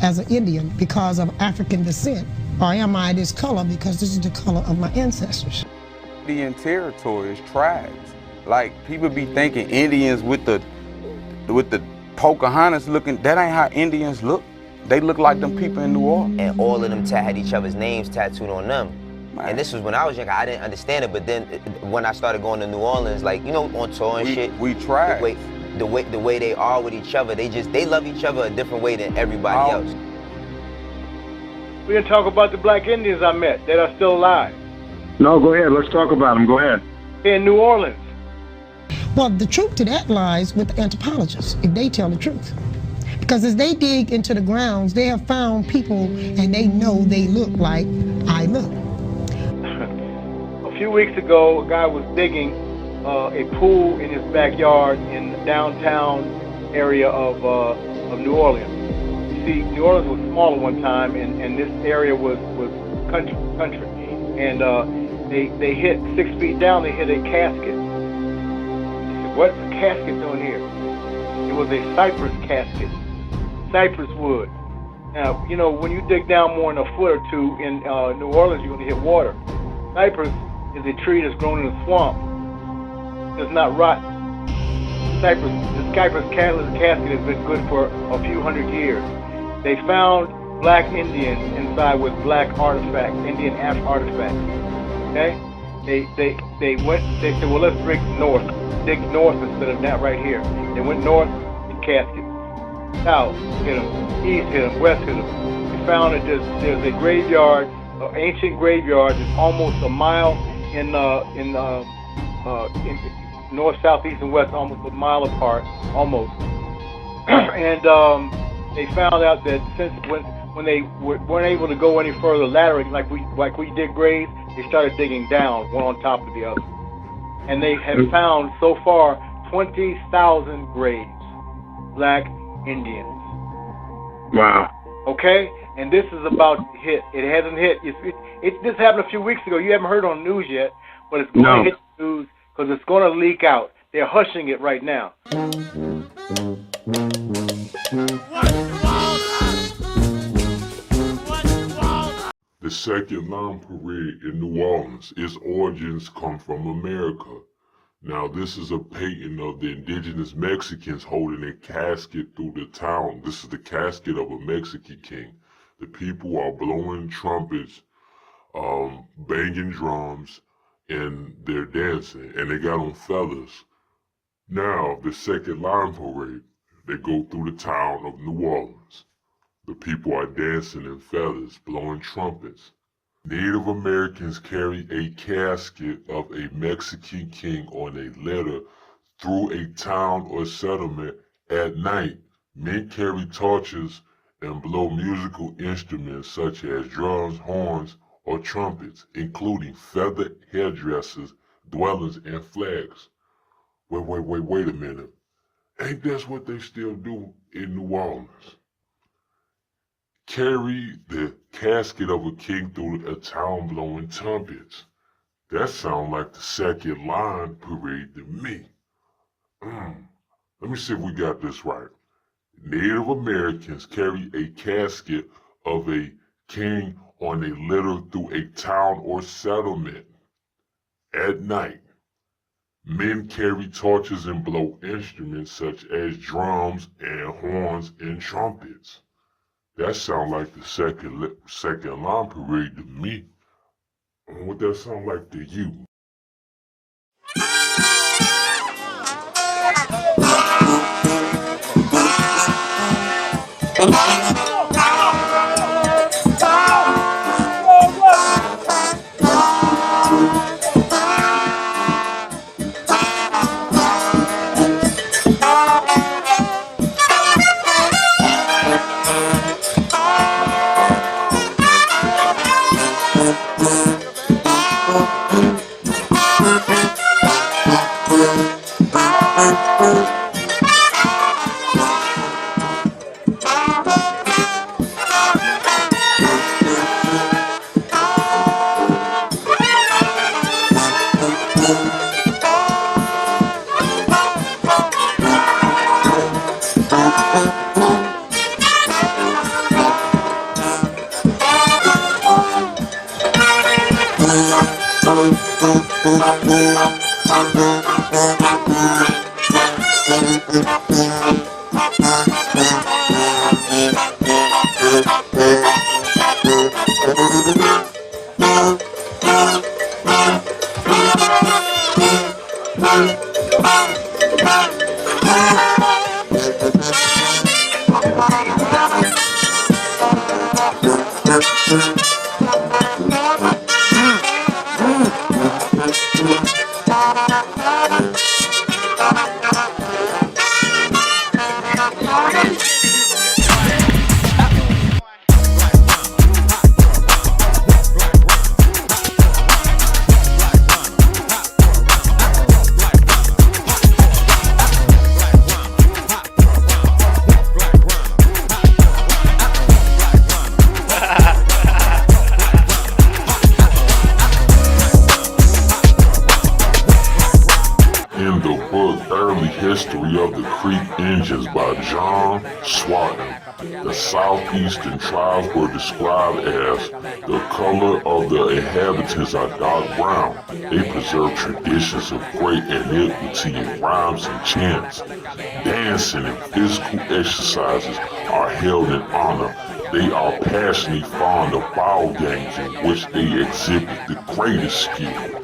as an Indian because of African descent? Or am I this color because this is the color of my ancestors? Indian territory is tribes. Like, people be thinking Indians with the Pocahontas looking, that ain't how Indians look. They look like them people in New Orleans. And all of them had each other's names tattooed on them. Man. And this was when I was younger, I didn't understand it, but then when I started going to New Orleans, like, you know, on tour and shit. We tried. The way they are with each other, they love each other a different way than everybody else. We're gonna talk about the black Indians I met that are still alive. No, go ahead, let's talk about them, go ahead. In New Orleans. Well, the truth to that lies with the anthropologists, if they tell the truth. Because as they dig into the grounds, they have found people and they know they look like I look. A few weeks ago, a guy was digging a pool in his backyard in the downtown area of New Orleans. You see, New Orleans was smaller one time, and this area was country. And they hit 6 feet down, they hit a casket. He said, what's the casket doing here? It was a cypress casket, cypress wood. Now, you know, when you dig down more than a foot or two in New Orleans, you're going to hit water. Cypress is a tree that's grown in a swamp. It does not rot. The cypress casket has been good for a few hundred years. They found black Indians inside with black artifacts, Indian artifacts. Okay? They said, well, let's dig north instead of that right here. They went north in casket. South hit them, east hit them, west hit them. They found that there's a graveyard, an ancient graveyard that's almost a mile in north, south, east, and west, almost a mile apart, almost. And they found out that since when they weren't able to go any further laterally, like we dig graves, they started digging down, one on top of the other. And they have found so far 20,000 graves, black Indians. Wow. Okay? And this is about to hit. It hasn't hit. This happened a few weeks ago. You haven't heard on news yet, but it's going to hit the news because it's going to leak out. They're hushing it right now. The second line parade in New Orleans, its origins come from America. Now, this is a painting of the indigenous Mexicans holding a casket through the town. This is the casket of a Mexican king. The people are blowing trumpets, banging drums, and they're dancing, and they got on feathers. Now, the second line parade, they go through the town of New Orleans. The people are dancing in feathers, blowing trumpets. Native Americans carry a casket of a Mexican king on a litter through a town or settlement at night. Men carry torches and blow musical instruments such as drums, horns, or trumpets, including feathered headdresses, dwellings, and flags. Wait a minute. Ain't that what they still do in New Orleans? Carry the casket of a king through a town blowing trumpets. That sounds like the second line parade to me. Let me see if we got this right. Native Americans carry a casket of a king on a litter through a town or settlement. At night, men carry torches and blow instruments such as drums and horns and trumpets. That sounds like the second line parade to me. What that sound like to you? History of the Creek Indians by John Swatton. The southeastern tribes were described as the color of the inhabitants are dark brown. They preserve traditions of great iniquity in rhymes and chants. Dancing and physical exercises are held in honor. They are passionately fond of ball games in which they exhibit the greatest skill.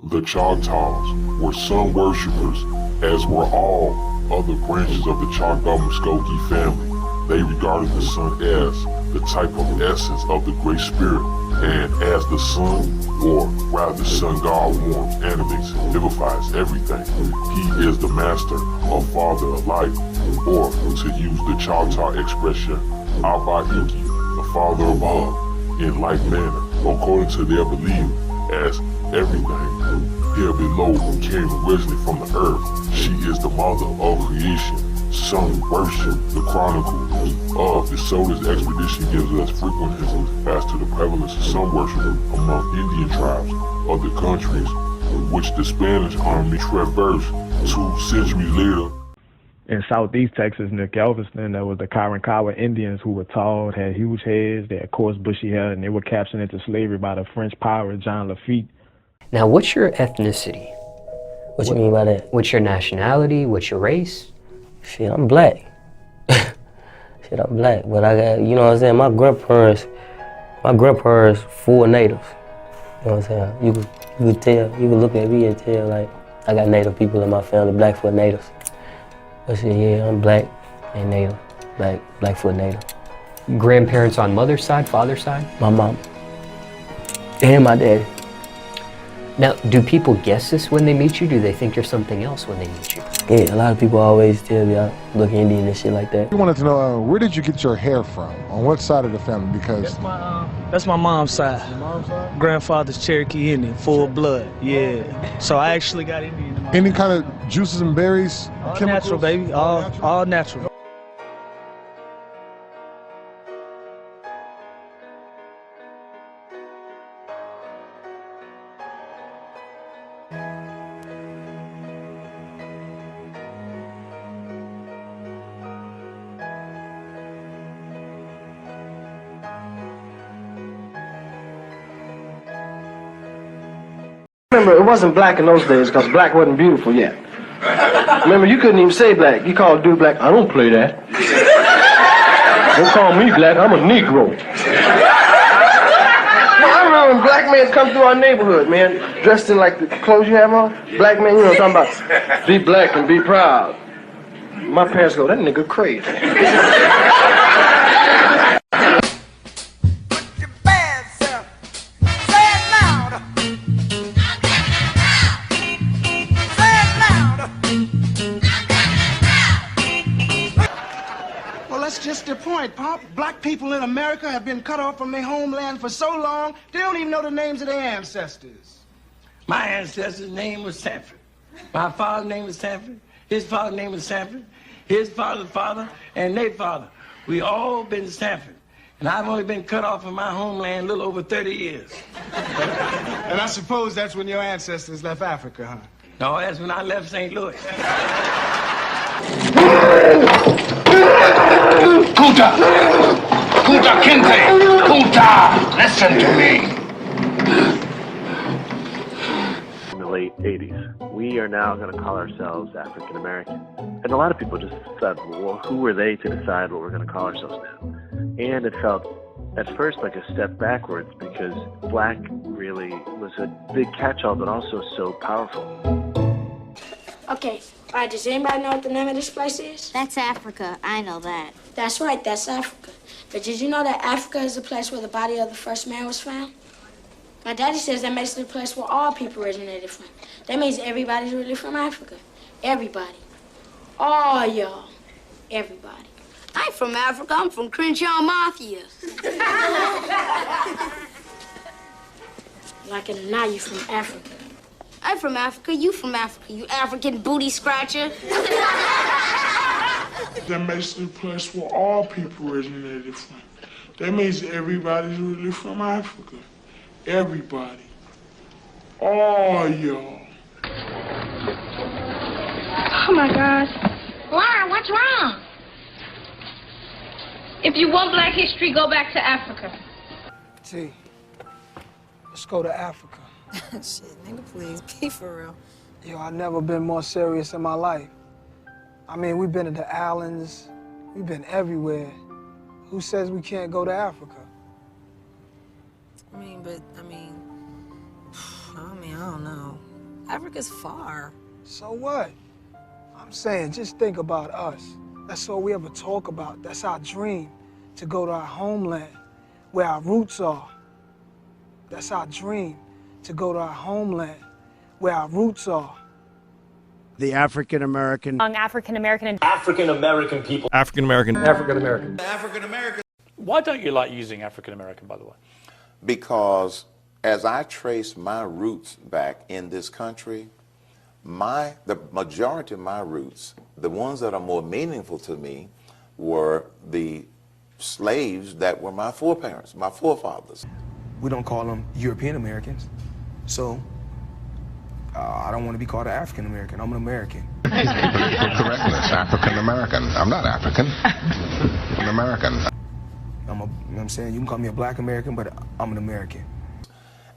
The Choctaws were sun worshippers, as were all other branches of the Choctaw-Muskogee family. They regarded the sun as the type of essence of the Great Spirit, and as the sun, or rather sun god, warms, animates, and vivifies everything. He is the master or father of life, or to use the Choctaw expression, Abba Iki, the father above, in like manner, according to their belief, as everything here below came originally from the earth. She is the mother of creation, sun worship. The Chronicles of the Solar's expedition gives us frequent hints as to the prevalence of sun worship among Indian tribes of the countries which the Spanish army traversed 2 centuries later. In southeast Texas, near Galveston, there was the Karankawa Indians who were tall, had huge heads, they had coarse bushy hair, and they were captured into slavery by the French pirate John Lafitte. Now, what's your ethnicity? What you mean by that? What's your nationality? What's your race? Shit, I'm black. Shit, I'm black. But I got, you know what I'm saying, my grandparents full natives. You know what I'm saying? You could tell, you could look at me and tell, like, I got native people in my family, Blackfoot natives. But shit, yeah, I'm black and native, Blackfoot native. Grandparents on mother's side, father's side? My mom. And my daddy. Now, do people guess this when they meet you? Do they think you're something else when they meet you? Yeah, a lot of people always tell me I look Indian and shit like that. We wanted to know, where did you get your hair from? On what side of the family? Because that's my mom's side. Your mom's side? Grandfather's Cherokee Indian, full blood. Yeah. So I actually got Indian. Any kind of juices and berries? All natural, baby. All natural. Remember, it wasn't black in those days because black wasn't beautiful yet. Remember, you couldn't even say black. You called a dude black. I don't play that. Don't call me black. I'm a Negro. Well, I remember when black men come through our neighborhood, man, dressed in like the clothes you have on. Black men, you know what I'm talking about. Be black and be proud. My parents go, that nigga crazy. That's just the point, Pop. Black people in America have been cut off from their homeland for so long, they don't even know the names of their ancestors. My ancestor's name was Sanford. My father's name was Sanford. His father's name was Sanford. His father's father and their father. We all been Sanford. And I've only been cut off from my homeland a little over 30 years. And I suppose that's when your ancestors left Africa, huh? No, that's when I left St. Louis. Kuta! Kuta Kinte! Kuta! Listen to me! In the late 80s. We are now going to call ourselves African American. And a lot of people just said, well, who were they to decide what we're going to call ourselves now? And it felt at first like a step backwards because black really was a big catch-all, but also so powerful. Okay, all right, does anybody know what the name of this place is? That's Africa. I know that. That's right, that's Africa. But did you know that Africa is the place where the body of the first man was found? My daddy says that makes it the place where all people originated from. That means everybody's really from Africa. Everybody. All y'all. Everybody. I ain't from Africa. I'm from Crenshaw Mafia. Like it or not, you from Africa. I'm from Africa. You from Africa, you African booty scratcher. That makes it a place where all people originated from. That means everybody's really from Africa. Everybody. All y'all. Oh, my gosh. Laura, what's wrong? If you want black history, go back to Africa. T, let's go to Africa. Shit, nigga, please, be for real. Yo, I've never been more serious in my life. I mean, we've been to the islands, we've been everywhere. Who says we can't go to Africa? I don't know. Africa's far. So what? I'm saying, just think about us. That's all we ever talk about. That's our dream, to go to our homeland, where our roots are. That's our dream, to go to our homeland, where our roots are. The African American. Among African American and African American people. African American. African American. African American. Why don't you like using African American, by the way? Because as I trace my roots back in this country, the majority of my roots, the ones that are more meaningful to me, were the slaves that were my foreparents, my forefathers. We don't call them European Americans, so I don't want to be called an African American. I'm an American. Political correctness, African American. I'm not African. I'm an American. You know what I'm saying? You can call me a black American, but I'm an American.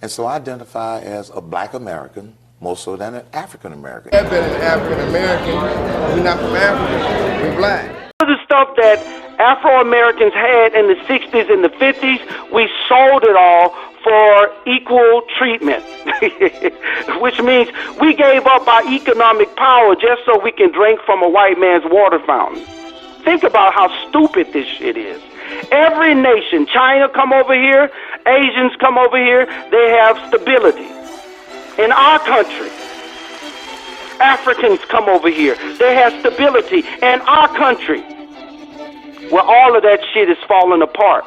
And so I identify as a black American more so than an African American. I've been an African American. We're not from Africa. We're black. The stuff that Afro-Americans had in the 60s and the 50s, we sold it all for equal treatment, which means we gave up our economic power just so we can drink from a white man's water fountain. Think about how stupid this shit is. Every nation, China come over here, Asians come over here, they have stability. In our country, Africans come over here, they have stability. In our country, where all of that shit is falling apart.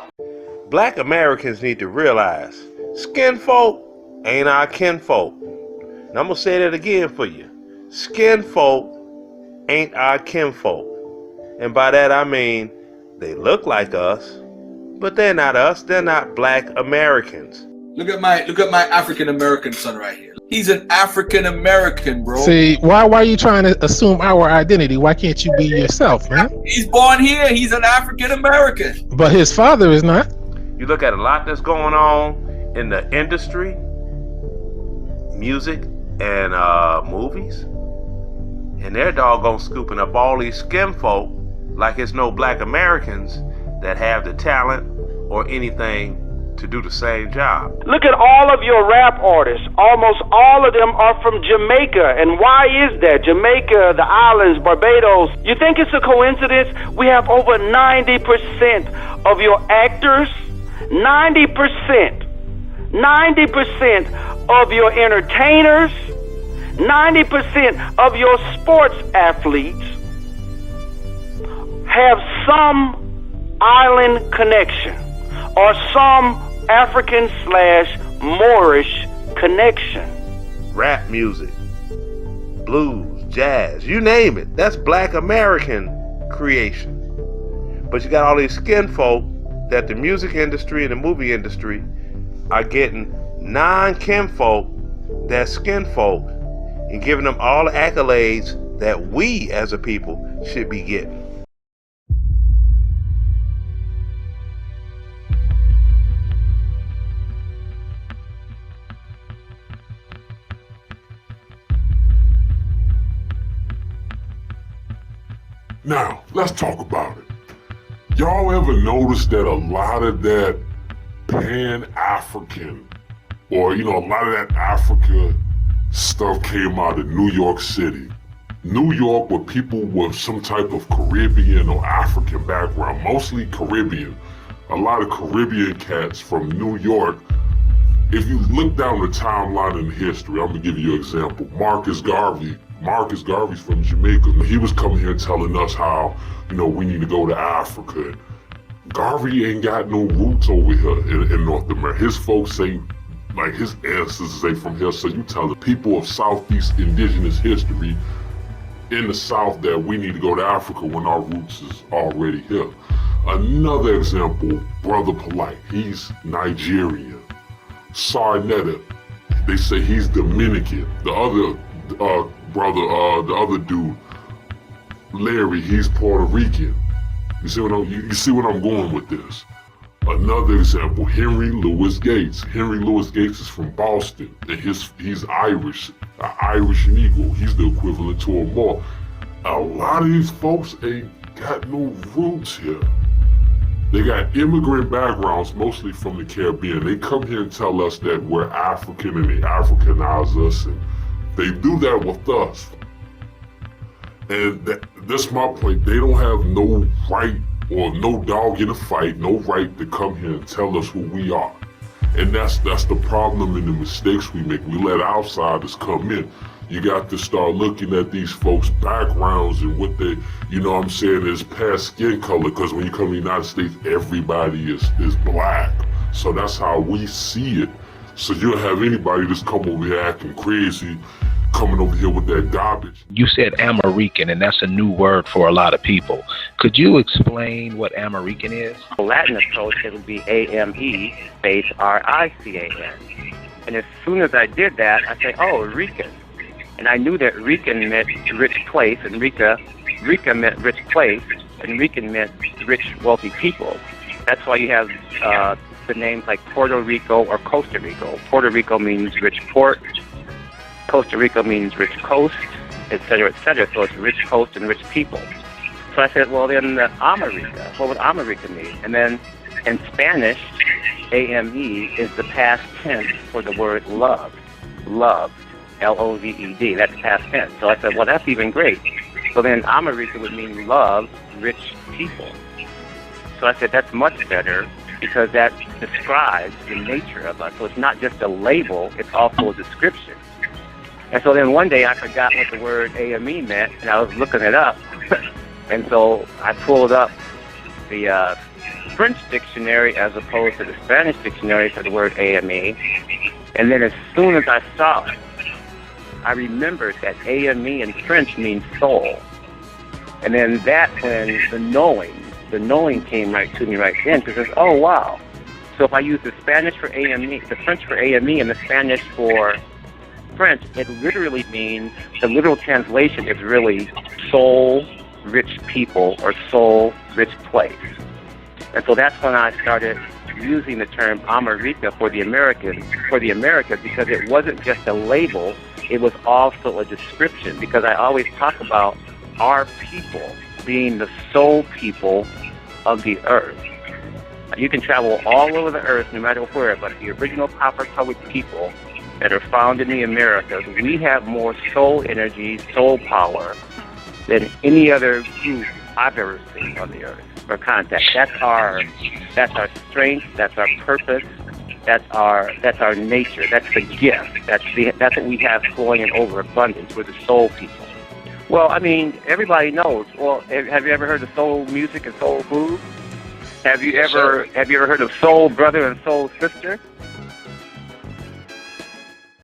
Black Americans need to realize, skin folk ain't our kinfolk. And I'm gonna say that again for you. Skin folk ain't our kinfolk. And by that I mean, they look like us, but they're not us, they're not black Americans. Look at my African American son right here. He's an African American, bro. See, why are you trying to assume our identity? Why can't you be yourself, man? He's born here. He's an African American. But his father is not. You look at a lot that's going on in the industry, music and movies, and they're doggone scooping up all these skin folk like it's no black Americans that have the talent or anything to do the same job. Look at all of your rap artists. Almost all of them are from Jamaica. And why is that? Jamaica, the islands, Barbados. You think it's a coincidence? We have over 90% of your actors, 90% of your entertainers, 90% of your sports athletes have some island connection or some African/Moorish connection. Rap music, blues, jazz, you name it. That's black American creation. But you got all these skin folk that the music industry and the movie industry are getting non-kinfolk that's skin folk and giving them all the accolades that we as a people should be getting. Now, let's talk about it. Y'all ever notice that a lot of that Pan-African, or, a lot of that Africa stuff came out of New York City? New York, where people with some type of Caribbean or African background, mostly Caribbean. A lot of Caribbean cats from New York. If you look down the timeline in history, I'm gonna give you an example. Marcus Garvey's from Jamaica. He was coming here telling us how, we need to go to Africa. Garvey ain't got no roots over here in North America. His folks ain't, like his ancestors ain't from here. So you tell the people of Southeast indigenous history in the South that we need to go to Africa when our roots is already here. Another example, Brother Polite, he's Nigerian. Sarnetta, they say he's Dominican. The other brother, the other dude, Larry, he's Puerto Rican. You see what I'm going with this? Another example, Henry Louis Gates. Henry Louis Gates is from Boston, and he's Irish, an Irish Negro. He's the equivalent to a Moor. A lot of these folks ain't got no roots here. They got immigrant backgrounds, mostly from the Caribbean. They come here and tell us that we're African and they Africanize us, and they do that with us. And that's my point. They don't have no right or no dog in the fight, no right to come here and tell us who we are. And that's the problem and the mistakes we make. We let outsiders come in. You got to start looking at these folks' backgrounds and what they, is past skin color, because when you come to the United States, everybody is black. So that's how we see it. So you don't have anybody that's come over here acting crazy, coming over here with that garbage. You said American, and that's a new word for a lot of people. Could you explain what American is? The Latin approach, it would be A-M-E space R-I-C-A-N. And as soon as I did that, I say, oh, Rican. And I knew that Rican meant rich place, and Rica meant rich place, and Rican meant rich, wealthy people. That's why you have the names like Puerto Rico or Costa Rico. Puerto Rico means rich port. Costa Rica means rich coast, etc., etc. So it's rich coast and rich people. So I said, well, then America, what would America mean? And then in Spanish, A-M-E is the past tense for the word love. Love, L-O-V-E-D, that's past tense. So I said, well, that's even great. So then America would mean love, rich people. So I said, that's much better because that describes the nature of us. So it's not just a label, it's also a description. And so then one day I forgot what the word AME meant, and I was looking it up. And so I pulled up the French dictionary as opposed to the Spanish dictionary for the word AME. And then as soon as I saw it, I remembered that AME in French means soul. And then that's when the knowing came right to me right then, because oh wow. So if I use the Spanish for AME, the French for AME, and the Spanish for French, it literally means, the literal translation is really soul rich people or soul rich place. And so that's when I started using the term America for the Americans, because it wasn't just a label, it was also a description, because I always talk about our people being the soul people of the earth. You can travel all over the earth, no matter where, but the original copper-colored people that are found in the Americas, we have more soul energy, soul power than any other group I've ever seen on the earth or contact. That's our strength, that's our purpose, that's our nature, that's the gift, that's what we have flowing in overabundance. We're the soul people. Well, I mean, everybody knows. Well, have you ever heard of soul music and soul food? Have you ever heard of soul brother and soul sister?